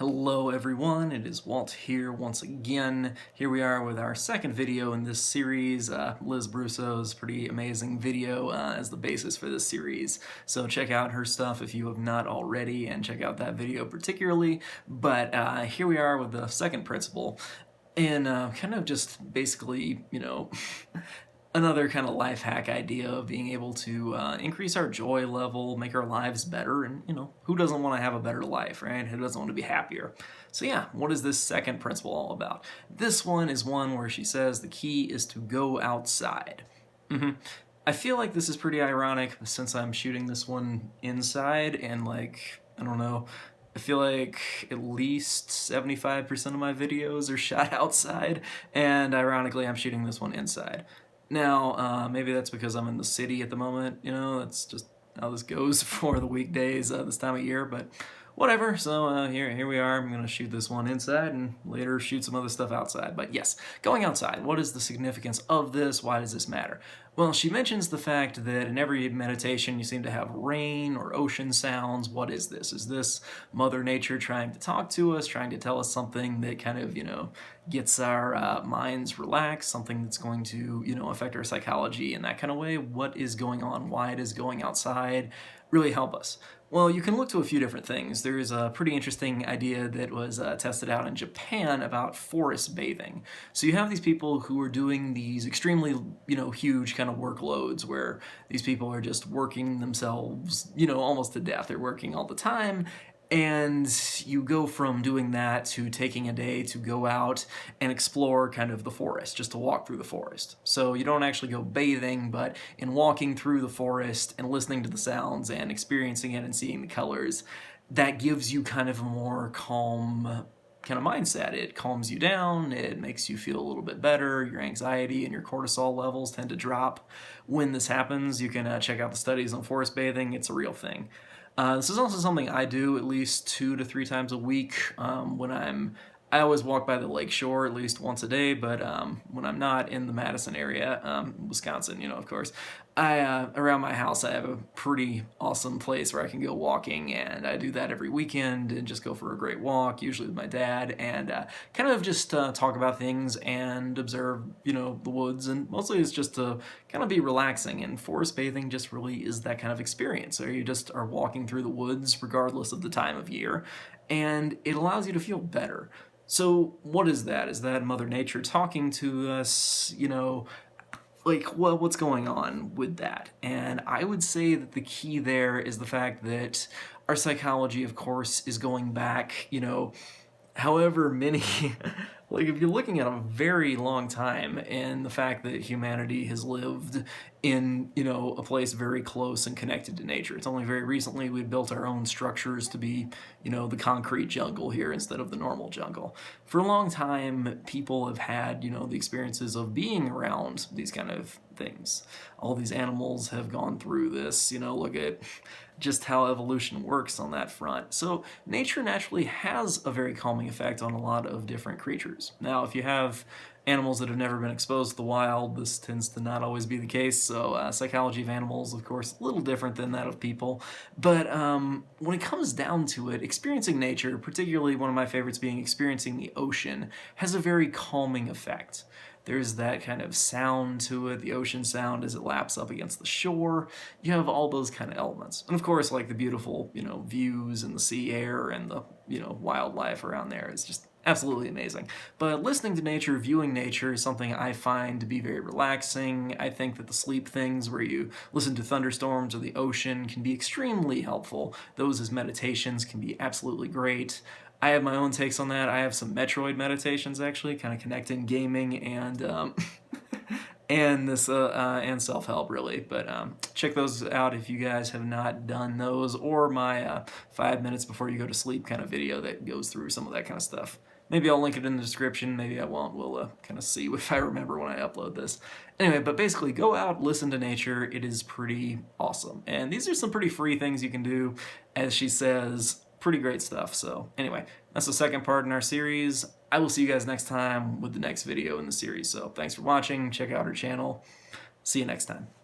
Hello everyone, it is Walt here once again. Here we are with our second video in this series, Liz Brousseau's pretty amazing video as the basis for this series. So check out her stuff if you have not already, and check out that video particularly. But here we are with the second principle, and kind of just basically, another kind of life hack idea of being able to increase our joy level, make our lives better, and who doesn't want to have a better life, right? Who doesn't want to be happier? So yeah, what is this second principle all about? This one is one where she says the key is to go outside. I feel like this is pretty ironic since I'm shooting this one inside, and I don't know, I feel like at least 75% of my videos are shot outside, and ironically I'm shooting this one inside. Now, maybe that's because I'm in the city at the moment, that's just how this goes for the weekdays this time of year, but whatever. So here we are. I'm going to shoot this one inside and later shoot some other stuff outside. But yes, going outside, what is the significance of this? Why does this matter? Well, she mentions the fact that in every meditation you seem to have rain or ocean sounds. What is this? Is this Mother Nature trying to talk to us, trying to tell us something that kind of, gets our minds relaxed, something that's going to, affect our psychology in that kind of way? What is going on? Why does going outside really help us? Well, you can look to a few different things. There's a pretty interesting idea that was tested out in Japan about forest bathing. So you have these people who are doing these extremely, huge kind of workloads where these people are just working themselves, almost to death. They're working all the time. And you go from doing that to taking a day to go out and explore kind of the forest, just to walk through the forest. So you don't actually go bathing, but in walking through the forest and listening to the sounds and experiencing it and seeing the colors, that gives you kind of a more calm kind of mindset. It calms you down, it makes you feel a little bit better, your anxiety and your cortisol levels tend to drop when this happens. You can check out the studies on forest bathing, it's a real thing. This is also something I do at least 2 to 3 times a week I always walk by the lake shore at least once a day, but when I'm not in the Madison area, Wisconsin, of course, around my house I have a pretty awesome place where I can go walking, and I do that every weekend and just go for a great walk, usually with my dad, and kind of just talk about things and observe, the woods, and mostly it's just to kind of be relaxing, and forest bathing just really is that kind of experience, where you just are walking through the woods regardless of the time of year, and it allows you to feel better. So what is that? Is that Mother Nature talking to us, what's going on with that? And I would say that the key there is the fact that our psychology, of course, is going back, however many, if you're looking at a very long time, and the fact that humanity has lived in, a place very close and connected to nature. It's only very recently we built our own structures to be, the concrete jungle here instead of the normal jungle. For a long time, people have had, the experiences of being around these kind of things. All these animals have gone through this, look at just how evolution works on that front. So nature naturally has a very calming effect on a lot of different creatures. Now, if you have animals that have never been exposed to the wild, this tends to not always be the case, so psychology of animals, of course, a little different than that of people, but when it comes down to it, experiencing nature, particularly one of my favorites being experiencing the ocean, has a very calming effect. There's that kind of sound to it, the ocean sound as it laps up against the shore. You have all those kind of elements. And of course, like the beautiful, views and the sea air and the, wildlife around there is just absolutely amazing. But listening to nature, viewing nature is something I find to be very relaxing. I think that the sleep things where you listen to thunderstorms or the ocean can be extremely helpful. Those as meditations can be absolutely great. I have my own takes on that. I have some Metroid meditations actually, kind of connecting gaming and and this and self-help really. But check those out if you guys have not done those, or my 5 minutes before you go to sleep kind of video that goes through some of that kind of stuff. Maybe I'll link it in the description, maybe I won't. We'll kind of see if I remember when I upload this. Anyway, but basically go out, listen to nature. It is pretty awesome. And these are some pretty free things you can do, as she says. Pretty great stuff. So anyway, that's the second part in our series. I will see you guys next time with the next video in the series. So thanks for watching. Check out our channel. See you next time.